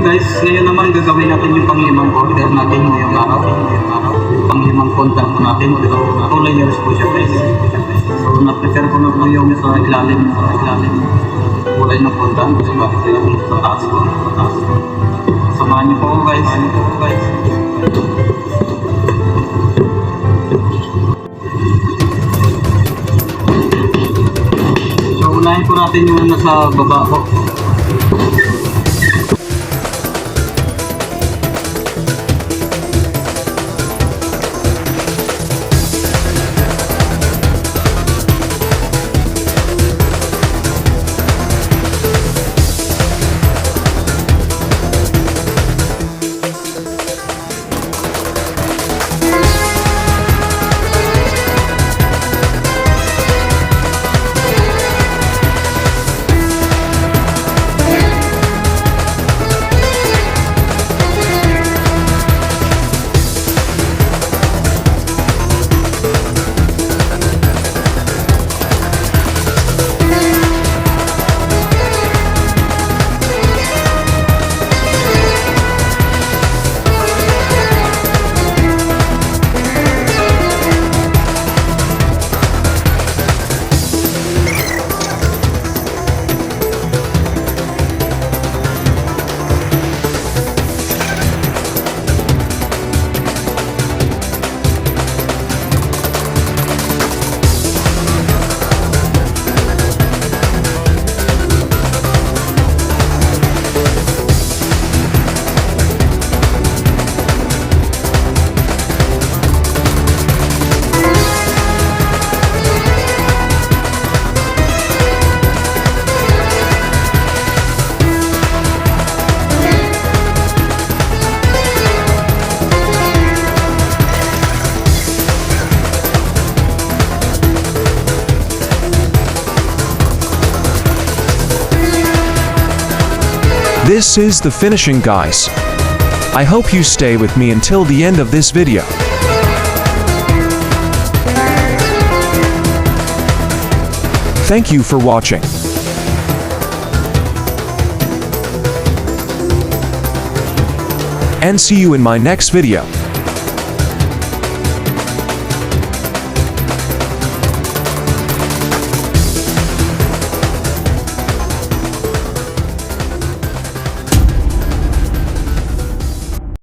guys, ngayon naman gagawin natin yung panglimang order natin ngayong araw. Panglimang fondant natin. So, 2 layers po siya guys. So, na-prepare ko na po yung sa ilalim kulay ng fondant. So, bakit yung sa taas ko. Samahan niyo po ako guys. So, unahin po natin yung nasa baba ko. This is the finishing, guys. I hope you stay with me until the end of this video. Thank you for watching. And see you in my next video.